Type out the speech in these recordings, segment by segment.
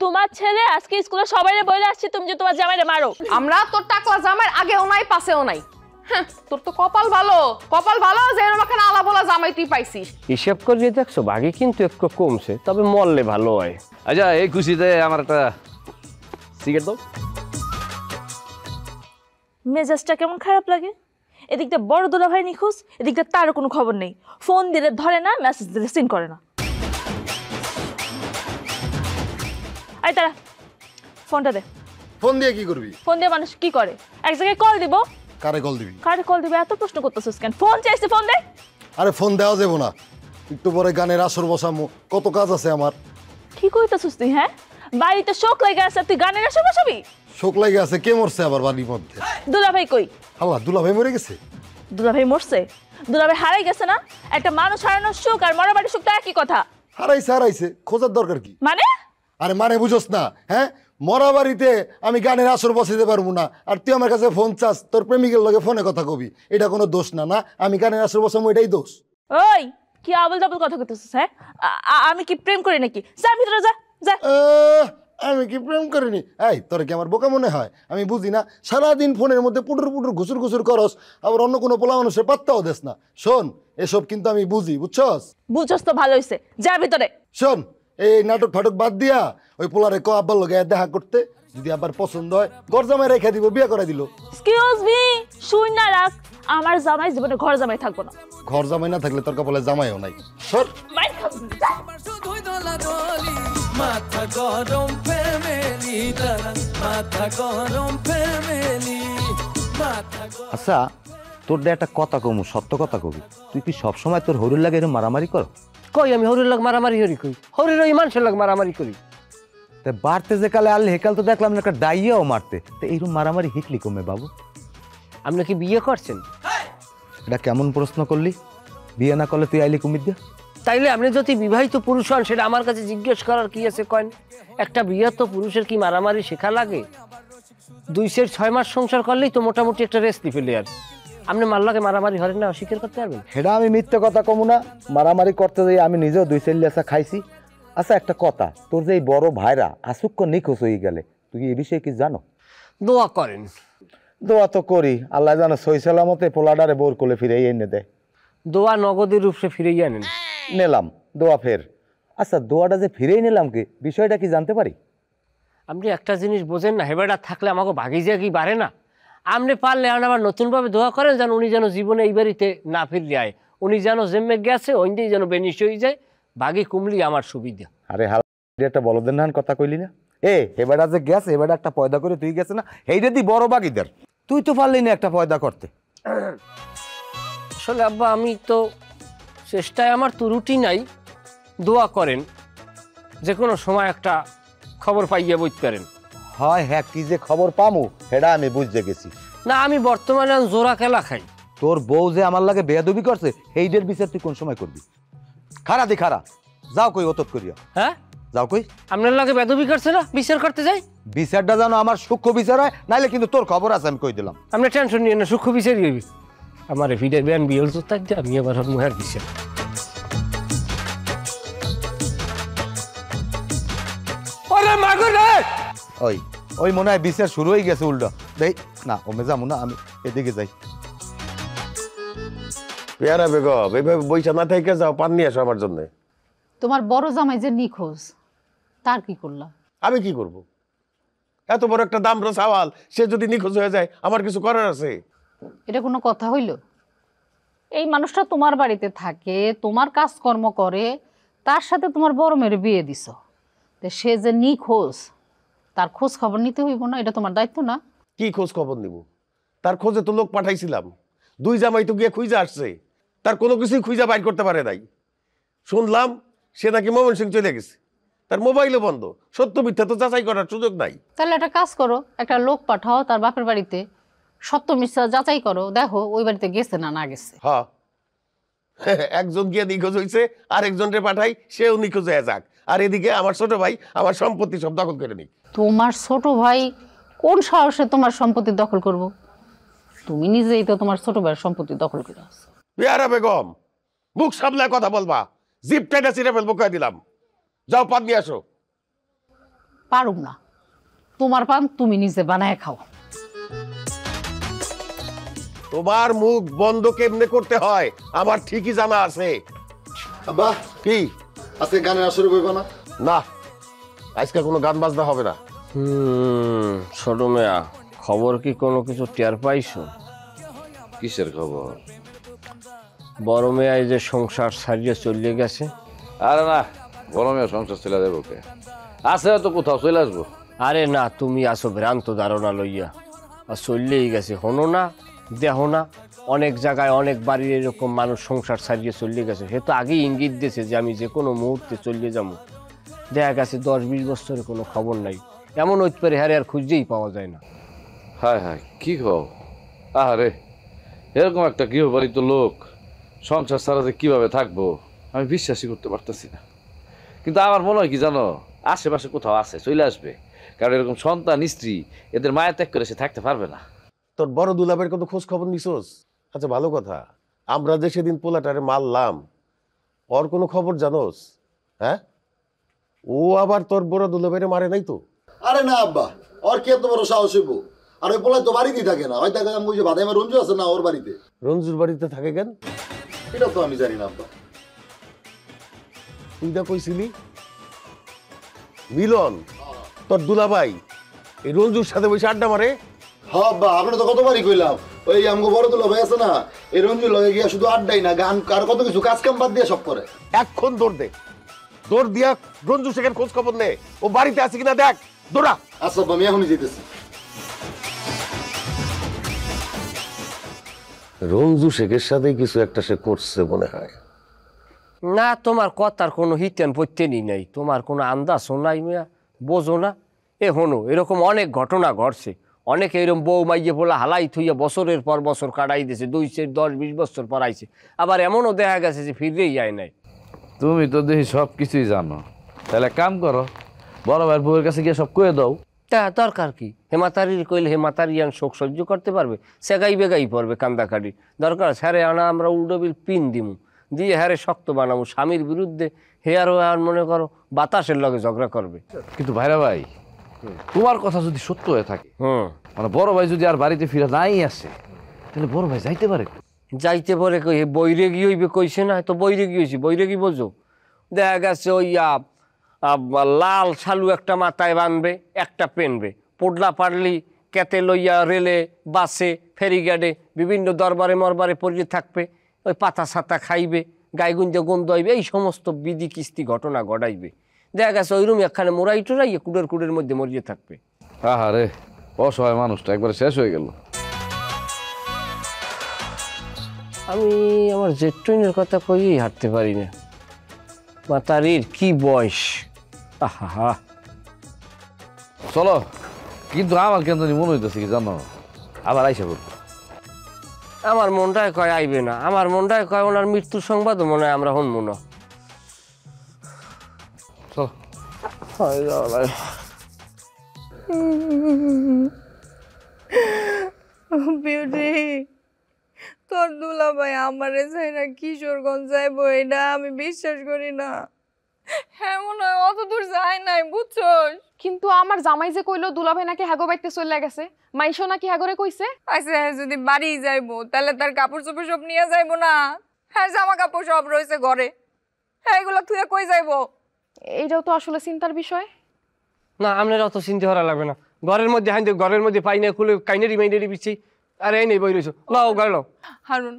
তোমার ছেলে আজকে স্কুলে সবাইরে বলে আসছে তুমি যে তোমার জামাইরে মারো। আমরা তোর টাকলা জামাইর আগেও নাই পাশেও নাই। হ্যাঁ, তোর তো কপাল ভালো যে এরকম একটা আলা বলা জামাই তুই পাইছিস। হিসাব করে দেখছো বাকি কিন্তু একটু কমছে, তবে মরলে ভালো হয়। আচ্ছা এই খুশিতে আমার একটা সিগারেট দাও। মেজাজটা কেমন খারাপ লাগে। এদিকটা বড় দুলাভাই নিখোঁজ, এদিকটা তারও কোনো খবর নেই। ফোন দিলে ধরে না, মেসেজ দিলে সিন করে না। আরে তারা ফোনটা দে। ফোন দিয়ে কি করবি? ফোন দিয়ে মানুষ কি করে? এক জায়গায় কল দিব। কারে কল দিবি? কারে কল দিবি এত প্রশ্ন করতেছিস কেন? ফোন চাইছি, ফোন দে। আরে ফোন দেওয়া যাবো না, একটু পরে গানের আসর বসামু, কত কাজ আছে আমার। কি কইতাছিস তুই? হ্যাঁ, বাড়িতে শোক লাগে আছে, তুই গানের আসর বসাবি? শোক লাগে আছে? কে মরছে আবার বাড়ির মধ্যে? দুলাভাই কই? আল্লাহ, দুলাভাই মরে গেছে? দুলাভাই মরছে? দুলাভাই হারাই গেছে না? একটা মানুষ হারানোর সুখ আর মরা বাড়ির সুখ তো একই কথা। হারাইছে, খোঁজার দরকার কি? মানে? আরে মানে বুঝোস না? হ্যাঁ, মরা বাড়িতে আমি গানের আসর বসাইতে পারবো না, আর তুই আমার কাছে ফোন চাস, তোর প্রেমিকের লগে ফোনে কথা কবি, এটা কোনো দোষ না? না, আমি গানের আসর বসাবো, এটাই দোষ। ওই কি আবল তাবল কথা কইতেছিস? হ্যাঁ, আমি কি প্রেম করি নাকি? যা ভিতরে যা যা। আমি কি প্রেম করিনি? এই, তোর কি আমার বোকা মনে হয়? আমি বুঝি না, সারাদিন ফোনের মধ্যে পুটুর পুটুর ঘুসুর করস, আবার অন্য কোনো পোলা মানুষের পাত্তাও দেস না। শোন, এসব কিন্তু আমি বুঝি, বুঝছস? বুঝছস তো ভালো হইছে, যা ভিতরে। শোন, এই নাটক ফাটক বাদ দিয়া ওই পোলারে ক আব্বার লগে দেখা করতে, যদি আবার পছন্দ হয় ঘর জামাই রেখে দিব, বিয়ে করে দিল। এক্সকিউজ মি, শুন না রাখ, আমার জামাই জীবনে ঘর জামাই থাকবো না। ঘর জামাই না থাকলে তোর কপালে জামাইও নাই। সর। মাথা গরম ফ্যামিলি, মাথা গরম ফ্যামিলি। আচ্ছা, তোর দে একটা কথা কমু, সত্য কথা কবি, তুই কি সবসময় তোর হরির লাগে এরকম মারামারি কর? কই আমি হরির লাগ মারামারি করি? হরির ওই মানুষের লাগ মারামারি করি। তা বাড়তে যে কালে আনলে হেকাল তো দেখলাম একটা ডাইয়াও মারতে, তো এইরকম মারামারি হিকলি কমে বাবু? আপনি কি বিয়ে করছেন? এটা কেমন প্রশ্ন করলি? বিয়ে না করলে তুই আইলি কুমির দিয়ে? তাইলে আপনি যদি বিবাহিত পুরুষ হন, সেটা আমার কাছে জিজ্ঞেস করার কি আছে কয়েন? একটা বিয়েত পুরুষের কি মারামারি শেখা লাগে? 2-6 মাস সংসার করলেই তো মোটামুটি একটা রেস্ট ফেলে। আর আপনি মাল্লাকে মারামারি হরেন না, অস্বীকার করতে পারবেন? সেটা আমি মিথ্যে কথা কমু না, মারামারি করতে যাই আমি নিজেও 2 লেসা খাইছি। আচ্ছা একটা কথা, তোর যে এই বড় ভাইরা আসুক্য নিখোঁজ হয়ে গেলে, তুই এই বিষয়ে কি জানো? দোয়া করেন। দোয়া তো করি, আল্লাহ জানো সই সালামতে পোলাডারে বোর কোলে ফিরে এনে দেয়। দোয়া নগদের রূপে ফিরেই আনেন। নিলাম দোয়া ফের। আচ্ছা, দোয়াটা যে ফিরেই নিলাম, কি বিষয়টা কি জানতে পারি? আপনি একটা জিনিস বোঝেন না, হেবেটা থাকলে আমাকে ভাগি যে কি বাড়ে না। আপনি পারলে আবার নতুনভাবে দোয়া করেন, যেন উনি যেন জীবনে এই বাড়িতে না ফিরে আয়, উনি যেন জেমে গেছে ওইটাই যেন বেনিশ হয়ে যায়, বাগি কুমলি আমার সুবিধা। আরে হাল একটা বলদের নান কথা কইলি না? এবারটা যে গেছে, এবারটা একটা পয়দা করে তুই গেছে না, এইটা দি বড় বাগিদার, তুই তো পারলি না একটা পয়দা করতে। আসলে আব্বা আমি তো চেষ্টায় আমার তো রুটি নাই, দোয়া করেন যে কোনো সময় একটা খবর পাইয়া বইতে পারেন। হয় হ্যাঁ, কি যে খবর পামু সেটা আমি বুঝতে গেছি। না আমি বর্তমানে জোড়া খেলা খাই। তোর বউ যে আমার লাগে বেয়াদবি করছে, এইটার বিচার তুই কোন সময় করবি? খারা দি খারা, যাও কই অতত করিয়া। হ্যাঁ যাও কই। আপনার লাগে বেদবি করছে না, বিচার করতে যাই। বিচারটা জানো আমার সূক্ষ্ম বিচার হয়, নাইলে কিন্তু তোর খবর আছে, আমি কই দিলাম। আপনি টেনশন নিয়ে না, সূক্ষ্ম বিচারই হইবি। আমার ভিডের ব্যান বিয়েল তো থাকছে, আমি আবার মুহার বিচার। ওই ওই মনে হয় বিচার শুরু হয়ে গেছে উল্টো। দেই না, ওমে যাবো না, আমি এদিকে যাই। পেয়ারা বেগম, এইভাবে বইসা না থেকে যাও, পান নিয়ে আসো আমার জন্য। তোমার বড় জামাই যে নিখোঁজ, তার কি করলা? আমি কি করব? এত বড় একটা দামড়া সওয়াল, সে যদি নিখোঁজ হয়ে যায় আমার কিছু করার আছে? এটা কোনো কথা হইল? এই মানুষটা তোমার বাড়িতে থাকে, তোমার কাজকর্ম করে, তার সাথে তোমার বড় মেয়ের বিয়ে দিছ, তো সে যে নিখোঁজ, তার খোঁজ খবর নিতে হইব না? এটা তোমার দায়িত্ব না? কি খোঁজ খবর নিব? তার খোঁজে তো লোক পাঠাইছিলাম, 2 জামাই তো গিয়ে খুঁজে আসছে, তার কোনো কিছুই খুঁজে বাইর করতে পারে নাই। শুনলাম সে নাকি ময়মনসিংহ চলে গেছে, তার মোবাইলও বন্ধ। সত্য মিথ্যা তো যাচাই করার সুযোগ নাই। তাহলে একটা কাজ করো, একটা লোক পাঠাও তার বাপের বাড়িতে, সত্য মিথ্যা যাচাই করো, দেখো ওই বাড়িতে গেছে না না গেছে। হ্যাঁ, একজন গিয়ে নিখোঁজ হয়েছে, আর একজনকে পাঠাই, সেও নিখোঁজ হয়ে যাক, আর এদিকে আমার ছোট ভাই আমার সম্পত্তি সব দখল করে নিক। তোমার ছোট ভাই কোন সাহসে তোমার সম্পত্তি দখল করব? তুমি নিজেই তো তোমার ছোট ভাইয়ের সম্পত্তি দখল করে আছো। পেয়ারা বেগম, মুখ সামলায় কথা বলবা, জিপ টাইটা ছিঁড়ে ফেলবো কয়ে দিলাম। যাও পান নিয়ে আসো। পারুম না। তোমার পান তুমি নিজে বানায় খাও। তোমার মুখ বন্ধ কেমনে করতে হয় আমার ঠিকই জানা আছে। আব্বা কি আজকে গানের আসরে বইবা না? না, আজকে কোনো গান বাজনা হবে না। ছোট মেয়া, খবর কি কোনো কিছু টের পাইছো? কিসের খবর? বড় মেয়া এই যে সংসার ছাড়িয়ে চলে গেছে। আরে না, গরমে সংসার চলে যাবো কে? আছে তো কোথাও চলে আসবো। আরে না, তুমি আসো ভ্রান্ত ধারণা লইয়া। আর চললেই গেছে, হনো না দেখো না, অনেক জায়গায় অনেক বাড়ির এরকম মানুষ সংসার ছাড়িয়ে চলে গেছে। সে তো আগেই ইঙ্গিত দিয়েছে যে আমি যে কোনো মুহূর্তে চলে যাবো। দেখা গেছে 10-20 বছরের কোনো খবর নাই। এমন হইতে পারে হারে আর খুঁজেই পাওয়া যায় না। হায় হায়, কি খবর? আরে এরকম একটা গৃহপালিত লোক সংসার ছাড়া যে কিভাবে থাকবো আমি বিশ্বাসই করতে পারতেছি না। কিন্তু আমার মনে হয় কি জানো, আশেপাশে কোথাও আছে, চলে আসবে। কারণ এরকম সন্তান স্ত্রী এদের মায়া ত্যাগ করে সে থাকতে পারবে না। তোর বড় দুলাভের কত খোঁজ খবর নিছোস? আচ্ছা ভালো কথা, আমরা যে সেদিন পোলাটারে মারলাম ওর কোনো খবর জানোস? হ্যাঁ, ও আবার তোর বড় দুলাভের মারে নাই তো? আরে না আব্বা, ওর কি এত বড় সাহস হইব? আর ওই পোলাই তো বাড়িতেই থাকে না, হয়তো আমি ওই যে বাদাইমা রঞ্জু আছে না ওর বাড়িতে। রঞ্জুর বাড়িতে থাকে কেন? এটা তো আমি জানি না আব্বা। তুই না কইছিলি মিলন তোর দুলাভাই এই রঞ্জুর সাথে বসে আড্ডা মারে? হ্যাঁ আব্বা, আপনি তো কতবারই কইলাম ওই আমগো বড় দুলা ভাই আছে না, এই রঞ্জু লগে গিয়া শুধু আড্ডাই না, গান আর কত কিছু কাজ কাম বাদ দিয়ে সব করে। এখন দৌড় দে, দৌড় দিয়া রঞ্জু শেখের খোঁজ খবর নে, ও বাড়িতে আছে কিনা দেখ, দৌড়া। আচ্ছা আব্বা, আমি এখনই যেতেছি। রঞ্জু শেখের সাথে কিছু একটা সে করছে মনে হয়। না, তোমার কথার কোনো হিতেন পত্যেনই নাই, তোমার কোনো আন্দাজও নাই মিয়া, বোঝো না? এ হনো এরকম অনেক ঘটনা ঘটছে। অনেকে এরকম বউ মাইয়ে বলে হালাই থুইয়া বছরের পর বছর কাটাই দিয়েছে, 2-10-20 বছর পর আইছে। আবার এমনও দেখা গেছে যে ফিরেই যায় নাই। তুমি তো দেখি সব কিছুই জানো, তাহলে কাম করো, বড় ভাইয়ের বউয়ের কাছে গিয়ে সব কয়ে দাও। তা দরকার কি? হেমাতারির কইলে হেমাতারিয়ান শোক সহ্য করতে পারবে? সেগাই বেগাই পড়বে কান্দাকাটি। দরকার স্যারে আনা আমরা উল্টোবিল পিন দিমু, দিয়ে হ্যারে শক্ত বানাবো স্বামীর বিরুদ্ধে। হে আরো আর মনে করো বাতাসের লগে ঝগড়া করবে। কিন্তু ভাইরা ভাই, তোমার কথা যদি সত্য হয়ে থাকে, মানে বড় ভাই যদি আর বাড়িতে ফিরে নাই আসে, তাহলে বড় ভাই যাইতে পারে। যাইতে পারে কই? বৈরে গিয়ে হইবে কইছে না, তো বৈরে গিয়ে হয়েছি, বৈরে কি বোঝো? দেখা গেছে ওই লাল শালু একটা মাথায় বানবে, একটা পেনবে, পোডলা পারলি কেতে লইয়া রেলে বাসে ফেরিঘাটে বিভিন্ন দরবারে মরবারে পড়িয়ে থাকবে, ওই পাতা ছাতা খাইবে, গাইগুঞ্জে গন্ধ হইবে, এই সমস্ত বিধি কিস্তি ঘটনা ঘটাইবে। দেখা গেছে ওই রুম একখানে মোড়াই টোড়াইয়ে কুড়ের কুড়ের মধ্যে মরিয়ে থাকবে। আহারে, অসহায় মানুষটা একবারে শেষ হয়ে গেল। আমি আমার জেট ট্রেনের কথা কইই হাঁটতে পারি না। মাতারির কি বয়স! আহা, চলো, কিন্তু আমার কেন জানি মনে হইতেছে কি জানো, আবার আইসা বলবো। আমার মনটায় কয় আইবে না, আমার মনটায় কয় ওনার মৃত্যুর সংবাদও মনে হয় আমরা শুনবো না। চলো। বিউটি, তোর দুলাভাই আমারে চাইনা কিশোরগঞ্জ যাইবো, এটা আমি বিশ্বাস করি না। হ্যাঁ, মনে হয় অত দূর যায় নাই, বুঝছস? কিন্তু আমার জামাই যে কইলো দুলাভাই নাকি হাগো বাইতে চলে গেছে, মাইশো নাকি হাগরে কইছে। আচ্ছা, যদি বাড়ি যাইবো তাহলে তার কাপড় চোপড় সব নিয়ে যাইবো না? হ্যাঁ, জামা কাপড় সব রয়েছে ঘরে, হ্যাঁ এগুলো তুই কই যাইবো? এইটাও তো আসলে চিন্তার বিষয়। না, আপনার অত চিন্তা করা লাগবে না। ঘরের মধ্যে হাইন্দে ঘরের মধ্যে পাই না, খুলে কাইনেরি মাইনেরি বিচ্ছি। আরে এই নেই বই রয়েছো, লাও গাড় লাও। হারুন,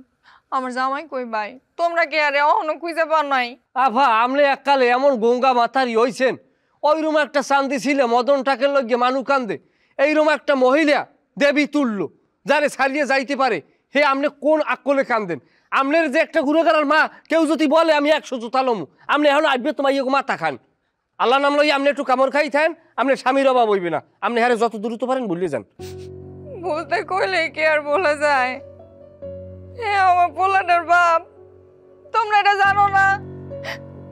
আমার জামাই কই ভাই? তোমরা কে আরে অহনো খুঁজে পাও নাই? আভা, আমলে এককালে এমন গঙ্গা মাথারি হইছেন, ওই রুম একটা শান্তি ছিল মদন টাকের লগে মানু কান্দে, এই রুম একটা মহিলা দেবী তুল্য যারে ছাড়িয়ে যাইতে পারে, হে আমনে কোন আকলে কান্দেন? আমনের যে একটা গুণগারার মা কেউ যদি বলে আমি 100 জুতা লমু, আমনে এখন আসবে তোমার ইয়ে মাথা খান। আল্লাহ নাম লই আপনি একটু কামড় খাই থাকেন, আপনি স্বামীর অভাব হইবে না। আপনি হারে যত দ্রুত পারেন ভুলে যান। বলতে কইলে কি আর বলা যায়? হ্যাঁ, আমার পোলাটার বাপ। তোমরা এটা জানো না?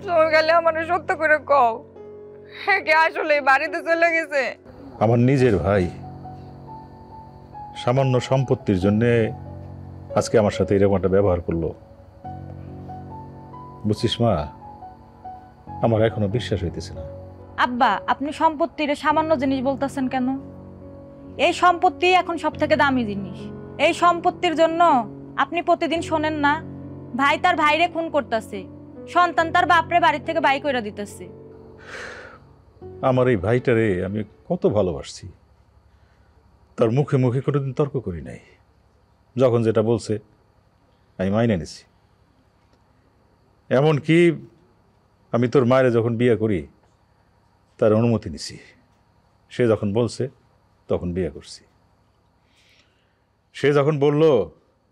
তুমি খালি আমার সত্য করে কও, হ্যাঁ কি আসলে বাড়িতে চলে গেছে? আমার নিজের ভাই সামান্য সম্পত্তির জন্যে আজকে আমার সাথে এরকম একটা ব্যবহার করলো। বুঝছিস মা, আমার এখনো বিশ্বাস হইতেছে না। আব্বা আপনি সম্পত্তির সামান্য জিনিস বলতেছেন কেন? এই সম্পত্তি এখন সব থেকে দামি জিনিস। এই সম্পত্তির জন্য আপনি প্রতিদিন শোনেন না ভাই তার ভাইরে খুন করতেছে, সন্তান তার বাপরে বাড়ির থেকে বাই কইরা দিতেছে। আমার এই ভাইটারে আমি কত ভালোবাসছি, তার মুখে মুখে কোনোদিন তর্ক করি নাই। যখন যেটা বলছে আমি মাইনে নিছি। এমনকি আমি তোর মায়ের যখন বিয়ে করি তার অনুমতি নিছি। সে যখন বলছে তখন বিয়ে করছি। সে যখন বলল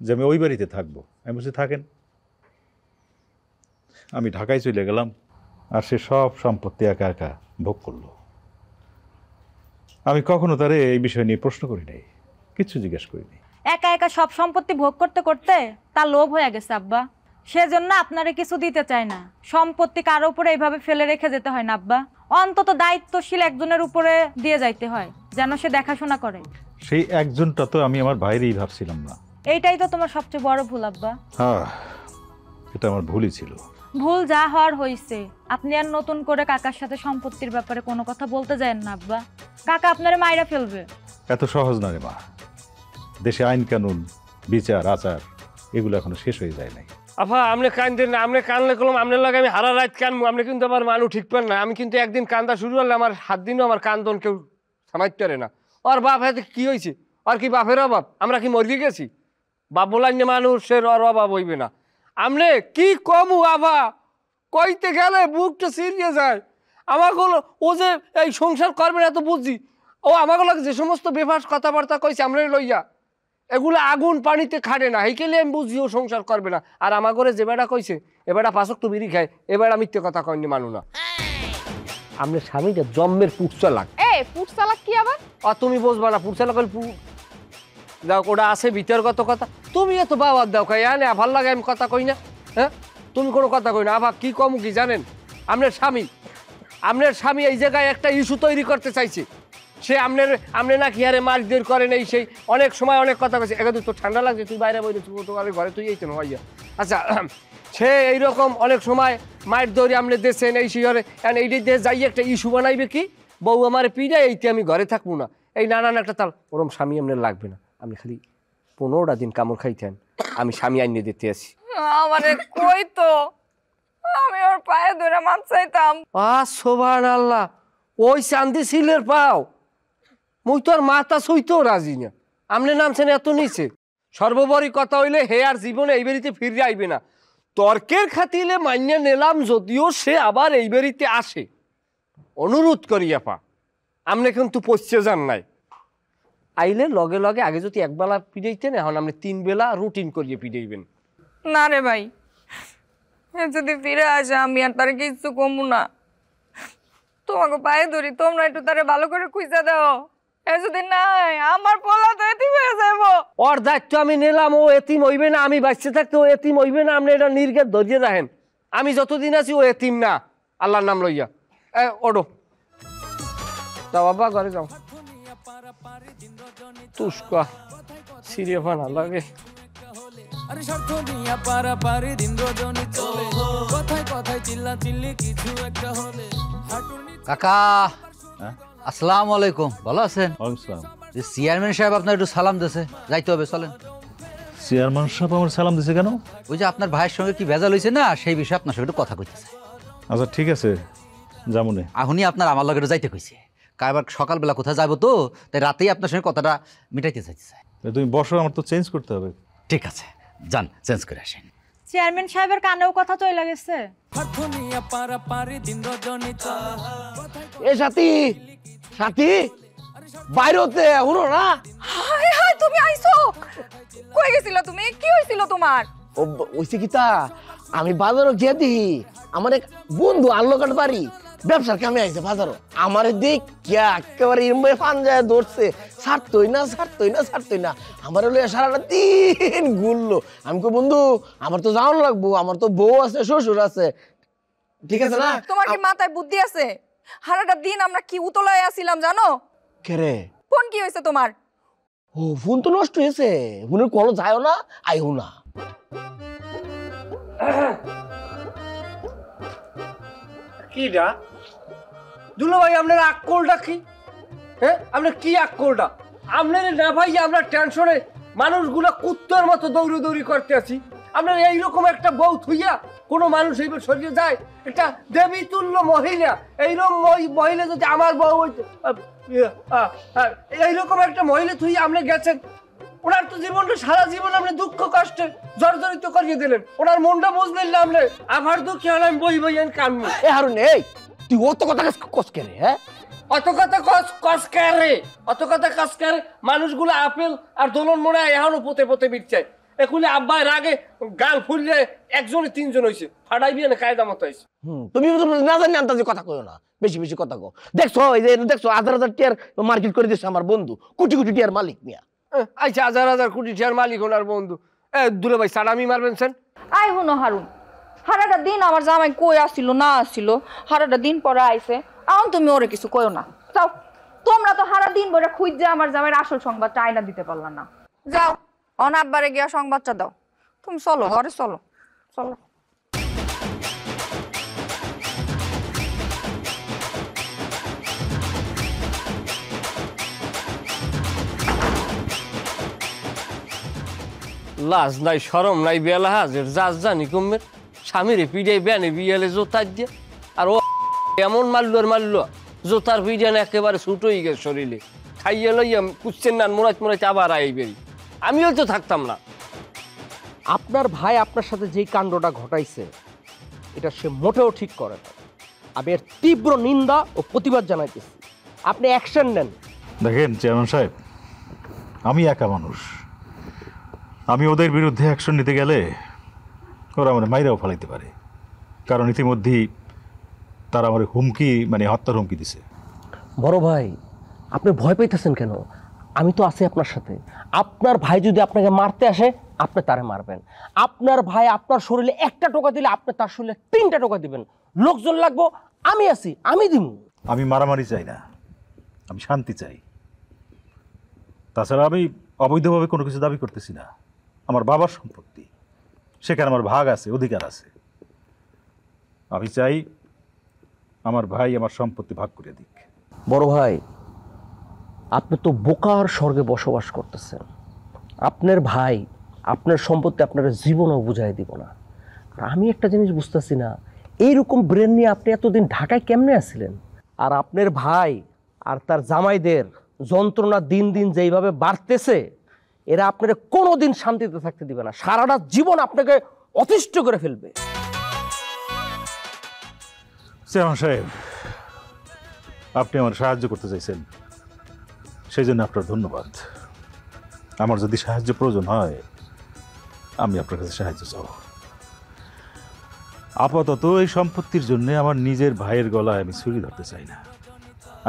যে আমি ওই বাড়িতে থাকবো, আমি বলছি থাকেন। আমি ঢাকায় চলে গেলাম, আর সে সব সম্পত্তি একা একা ভোগ করলো। আমি কখনো তারে এই বিষয় নিয়ে প্রশ্ন করি নাই, কিচ্ছু জিজ্ঞেস করিনি। একা একা সব সম্পত্তি ভোগ করতে করতে তার লোভ হয়ে গেছে আব্বা, সেজন্য আপনারে কিছু দিতে চায় না। সম্পত্তি কারো উপরে এইভাবে ফেলে রেখে যেতে হয় না আব্বা, অন্তত দায়িত্বশীল একজনের উপরে দিয়ে যাইতে হয় যেন সে দেখাশোনা করে। সেই একজনটা তো আমি আমার ভাইরেই ভাবছিলাম না। এইটাই তো তোমার সবচেয়ে বড় ভুল আব্বা। হ্যাঁ, এটা আমার ভুলই ছিল। ভুল যা হওয়ার হয়েছে, আপনি আর নতুন করে কাকার সাথে সম্পত্তির ব্যাপারে কোনো কথা বলতে যান না আব্বা, কাকা আপনারে মাইরা ফেলবে। এত সহজ না রে মা, দেশে আইন কানুন বিচার আচার এগুলো এখনো শেষ হয়ে যায় নাই। আফা আপনি কান্দেন না, আপনি কানলে কলম আপনার লাগে আমি হারা রাত কানবো, আপনি কিন্তু আমার মানুষ ঠিক পান না। আমি কিন্তু একদিন কান্দা শুরু করলে আমার হাত দিনও আমার কান্দন কেউ থামাইতে পারে না। ওর বাপ হাতে কি হয়েছে, আর কি বাপের অভাব? আমরা কি মরিয়ে গেছি? বাপ বলার মানুষের ওর অভাব হইবে না। আপনি কি কমু আভা, কইতে গেলে বুকটা ছিঁড়িয়ে যায়। আমাগুলো ও যে এই সংসার করবে না তো বুঝছি, ও আমাগুলো যে সমস্ত বেফাস কথাবার্তা কইছে আমরা লইয়া, এগুলো আগুন পানিতে খাটে না, হেকেলে আমি বুঝি ও সংসার করবে না। আর আমার ঘরে যে বেড়া কইছে এ বেড়া পাঁচক তো বিড়ি খায়, এ বেড়া মিথ্যে কথা কয়নি মানু না। আপনার স্বামীটা জম্মের পুটচালাক। পুটচালাক কি আবার? তুমি বুঝবা না, পুটচালাক যাও ওটা আছে ভিতরগত কথা। তুমি এত বাবার দাও খাই আনে ভাল লাগে আমি কথা কই না। হ্যাঁ তুমি কোনো কথা কই না। আবার কি কম কি জানেন, আপনার স্বামী এই জায়গায় একটা ইস্যু তৈরি করতে চাইছে। সে আপনি নাকি আরে মারধর করেন, এই সেই অনেক সময় অনেক কথা কইছে। একা তো ঠান্ডা লাগছে, তুই বাইরে বই ঘরে তুই এই তো ভাইয়া। আচ্ছা সে এইরকম অনেক সময় মায়ের দৌড়ে আপনি দেশেন এই শিহরে, এইটি দেশ যাই একটা ইস্যু বানাইবে কি বউ আমার পিড়ে এইতে আমি ঘরে থাকবো না, এই নানান একটা তাল। ওরম স্বামী আপনার লাগবে না। আপনি খালি 15টা দিন কামড় খাইতেন, আমি স্বামী আইনে দিতে আসি। আমারে কই তো, আমি ওর পায়ে ধরে মাপ চাইতাম। সুবহানাল্লাহ, ওই চান্দি সিলের পাও, মুই তো আর মাথা সইতেও রাজি না। আপনি নামছেন এত নিচে। সর্বোপরি কথা হইলে হে আর জীবনে এই বাড়িতে ফিরে আইবে না। তর্কের খাতিলে মান্য নিলাম, যদিও সে আবার এই বাড়িতে আসে। অনুরোধ করি আপা, আপনি কিন্তু পচে যান নাই। আইলে লগে লগে আগে যদি একবেলা পিড়াইতেন, এখন আপনি 3 বেলা রুটিন করিয়ে পিড়াইবেন। না রে ভাই, যদি ফিরে আসে আমি আর তার কিছু কমু না। তোমাকে পায়ে ধরি, তোমরা একটু তারে ভালো করে খুঁজে দাও। এ যদি নাই আমার পোলা তো এতিম হয়ে যাবো। ওর দায়িত্ব আমি নিলাম, ও এতিম হইবে না। আমি বাঁচতে থাকতে ও এতিম হইবে না। আপনি এটা নির্ঘাত ধরিয়ে রাখেন। আমি যতদিন আছি ও এতিম না, আল্লাহর নাম লইয়া। ওডো যাও বাবা, ঘরে যাও। তুষ্কা সিরিয়া ফানা লাগে। আরে স্বার্থ নিয়া পারাপারি দিন রজনী চলে, কথায় কথায় চিল্লা চিল্লি কিছু একটা হলে। কাকা আসসালামু আলাইকুম, ভালো আছেন? চেয়ারম্যান সাহেব আপনার একটু সালাম দিয়েছে, যাইতে হবে, চলেন। চেয়ারম্যান সাহেব আমার সালাম দিছে কেন? ওই যে আপনার ভাইয়ের সঙ্গে কি ভেজাল হয়েছে না, সেই বিষয়ে আপনার সঙ্গে একটু কথা কইতেছে। আচ্ছা ঠিক আছে, যামুনে। এখনই আপনার আমার লগে যাইতে কইছে, কারবার সকালবেলা কোথায় যাবো তো, তাই রাতেই আপনার সঙ্গে কথাটা মিটাইতে চাইতেছে। তুমি বসো, আমার তো চেঞ্জ করতে হবে। ঠিক আছে, যান চেঞ্জ করে আসেন। চেয়ারম্যান সাহেবের কানেও কথা চলে গেছে। এ সাথী সাথী বাইরতে হুনো না। হাই হাই, তুমি আইছো? কই গেছিল তুমি? কি হইছিল তোমার? ও ওইছে কি তা, আমি বাজারও গিয়ে দিই, আমার এক বন্ধু আল্লোকাট বাড়ি ব্যবসার কামে আইছে বাজারও। আমার দেখ একেবারে ইরমে পাঞ্জায় ধরছে, ছাড়তই না। আমার হলো সারাটা দিন ঘুরলো। আমি কই বন্ধু আমার তো যাওয়ান লাগবো, আমার তো বউ আছে শ্বশুর আছে, ঠিক আছে না? তোমার কি মাথায় বুদ্ধি আছে? সারাটা দিন আমরা কি উতলায় আছিলাম জানো? কে রে? ফোন কি হয়েছে তোমার? ও ফোন তো নষ্ট হয়েছে, ফোনের কল যায়ও না আইও না। কিডা দুলো ভাই আপনার আক্কলটা কি? হ্যাঁ, আপনার কি আক্কলটা? আপনার না ভাই আমরা টেনশনে মানুষগুলো কুত্তার মতো দৌড়ি করতে আছি, আপনার এইরকম একটা বউ থুইয়া কোনো মানুষ এইবার সরিয়ে যায়? একটা দেবী তুল্য মহিলা, এইরকম মহিলা যদি আমার বউ হইতো, এইরকম একটা মহিলা থুইয়া আপনি গেছেন, ওনার তো জীবনটা সারা জীবন আপনি দুঃখ কষ্টে জর্জরিত করিয়ে দিলেন, ওনার মনটা বুঝলেন না আপনি, আবার দুঃখে হলে আমি বই বই কানবো। এ হারুন, এই তুই অত কথা কস কেন? হ্যাঁ, অত কথা কস করে মানুষগুলো আপেল আর দোলন মনে হয় এখনো পোতে পোতে বিচ্ছায়, এখুলে আব্বাই রাগে গাল ফুললে একজনে তিনজন হয়েছে, ফাটাই বিয়ে না কায়দা মতো হয়েছে। তুমি না জানি আন্তাজে কথা কইও না, বেশি বেশি কথা কও। দেখছো এই যে দেখছো 1000 টিয়ার মার্কেট করে দিচ্ছে আমার বন্ধু, কোটি কোটি টিয়ার মালিক মিয়া। আচ্ছা 1000 কোটি টিয়ার মালিক ওনার বন্ধু, দুলে ভাই সালামি মারবেন সেন? আই হুনো হারুন, হারাটা দিন আমার জামাই কই আসছিল না আসছিল, হারাটা দিন পরে আইছে, এখন তুমি ওরে কিছু কইও না। যাও, তোমরা তো হারা দিন বলে খুঁজছে আমার জামাইয়ের আসল সংবাদটা আয়না দিতে পারলা না। যাও অনাব্বারে গিয়া সংবাদটা দাও। তুমি চলো ঘরে চলো, চলো। লাজ নাই শরম নাই বেলা হাজের জাজ জানি কমের স্বামীরে পিড়াই বেনে বিয়ালে জোতার দিয়ে, আর ও এমন মারলো জোতার পিড়ান একেবারে ছুট হয়ে গেছে শরীরে, খাইয়ে লইয়া কুচ্ছেন না মোড়াইতে আবার আই বেরি, আমিও তো থাকতাম না। আপনার ভাই আপনার সাথে যেই কাণ্ডটা ঘটাইছে এটা সে মোটেও ঠিক করে না। আমি এর তীব্র নিন্দা ও প্রতিবাদ জানাইতেছি, আপনি অ্যাকশন নেন। দেখেন চেয়ারম্যান সাহেব, আমি একা মানুষ, আমি ওদের বিরুদ্ধে অ্যাকশন নিতে গেলে ওরা আমার মাইরাও ফেলাইতে পারে, কারণ ইতিমধ্যেই তারা আমার হুমকি মানে হত্যার হুমকি দিছে। বড় ভাই, আপনি ভয় পাইতেছেন কেন? আমি তো আছি আপনার সাথে। আপনার ভাই যদি আপনাকে মারতে আসে আপনি তারে মারবেন, আপনার ভাই আপনার শরীরে একটা টোকা দিলে আপনি তার শরীরে 3টা টোকা দিবেন। লোকজন লাগবো, আমি আছি, আমি দিব। আমি মারামারি চাই না, আমি শান্তি চাই। তাছাড়া আমি অবৈধভাবে কোনো কিছু দাবি করতেছি না, আমার বাবার সম্পত্তি, সেখানে আমার ভাগ আছে, অধিকার আছে। আমি চাই আমার ভাই আমার সম্পত্তি ভাগ করে দিক। বড় ভাই, আপনি তো বোকার স্বর্গে বসবাস করতেছেন। আপনার ভাই আপনার সম্পত্তি আপনার জীবনও বুঝাই দিব না। আর আমি একটা জিনিস বুঝতেছি না, এইরকম ব্রেন নিয়ে আপনি এতদিন ঢাকায় কেমনে আসছিলেন? আর আপনার ভাই আর তার জামাইদের যন্ত্রণা দিন দিন যেইভাবে বাড়তেছে, এরা আপনাকে কোনোদিন শান্তিতে থাকতে দিবে না, সারাটা জীবন আপনাকে অতিষ্ঠ করে ফেলবে। চেয়ারম্যান সাহেব, আপনি আমার সাহায্য করতে চাইছেন, সেই জন্য আপনার ধন্যবাদ। আমার যদি সাহায্য প্রয়োজন হয় আমি আপনার কাছে সাহায্য চাব। আপাতত এই সম্পত্তির জন্য আমার নিজের ভাইয়ের গলায় আমি ছুরি ধরতে চাই না।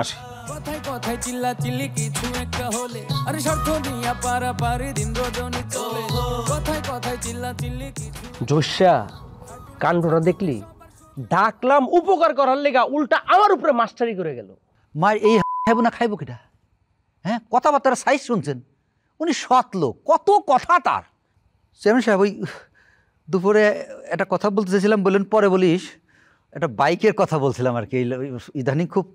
আসি। কথায় কথায় চিল্লা চিল্লি কিছু একটা হলে, আরে স্বার্থ নিয়া পারাপারি দিন রজনী চলে, কথায় কথায় চিল্লা চিল্লি কিছু। জোসা, কাণ্ডটা দেখলি? ডাকলাম উপকার করার লেগা, উল্টা আমার উপরে মাস্টারি করে গেল। মার এই খাইব না খাইব কিটা? হ্যাঁ, কথাবার্তার সাইজ শুনছেন? উনি সৎ লোক, কত কথা তার। চেয়ারম্যান সাহেব, ওই দুপুরে একটা কথা বলতে চাইছিলাম, বললেন পরে বলিস। একটা বাইকের কথা বলছিলাম আর কি, ইদানিং খুব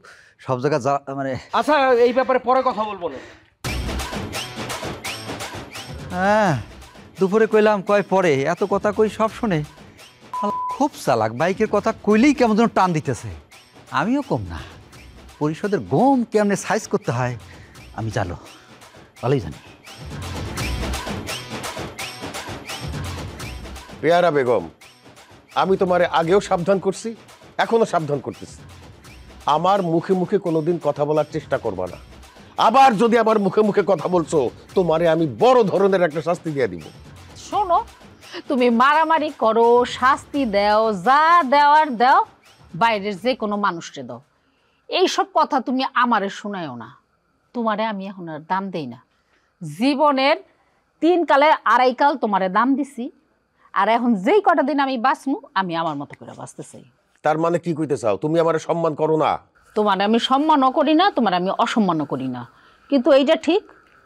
সব জায়গায় মানে। আচ্ছা, এই ব্যাপারে পরে কথা বলবো না। হ্যাঁ, দুপুরে কইলাম, কয় পরে, এত কথা কই সব শুনে। খুব চালাক, বাইকের কথা কইলেই কেমন যেন টান দিতেছে। আমিও কম না, পরিষদের গম কেমনে সাইজ করতে হয় আমি জানো, ভালোই জানি। পেয়ারা বেগম, আমি তোমারে আগেও সাবধান করছি, এখনো সাবধান করতেছি, আমার মুখে মুখে কোনোদিন কথা বলার চেষ্টা করবা না। আবার যদি আমার মুখে মুখে কথা বলছো, তোমারে আমি বড় ধরনের একটা শাস্তি দিয়ে দিব। শোনো, তুমি মারামারি করো, শাস্তি দাও, যা দেওয়ার দাও, বাইরের যে কোনো মানুষকে দাও, এইসব কথা তুমি আমারে শোনায়ও না। তোমারে আমি এখন আর দাম দেই না। জীবনের 3 কালে 2.5 কাল তোমারে দাম দিছি, আর এখন যেই কটা দিন আমি বাঁচমু, আমি আমার মতো করে বাঁচতে চাই। তার মানে কি কইতে চাও? তুমি আমারে সম্মান করো না? তোমার আমি সম্মানও করি না, তোমার আমি অসম্মানও করি না, কিন্তু এইটা ঠিক,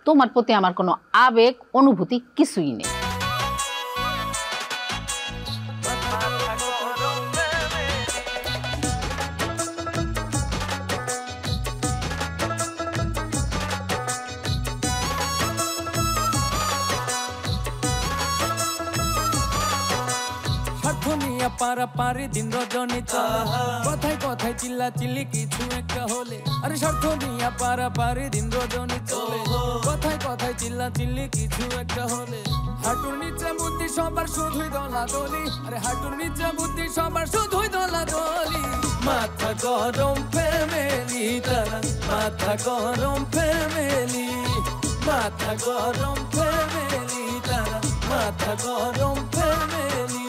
তোমার প্রতি আমার কোনো আবেগ অনুভূতি কিছুই নেই। পারাপারি দিন রজনী চলে কথায় কথায় চিল্লা চিল্লি কিছু একটা হলে আরে স্বার্থ নিয়ে পারাপারি দিন রজনী চলে কথায় কথায় চিল্লা চিল্লি কিছু একটা হলে হাঁটুর নিচে বুদ্ধি সবার শুধুই দলাদলি আরে হাঁটুর নিচে বুদ্ধি সবার শুধুই দলাদলি মাথা গরম ফ্যামিলি তারা মাথা গরম ফ্যামিলি মাথা গরম ফ্যামিলি তারা মাথা গরম ফ্যামিলি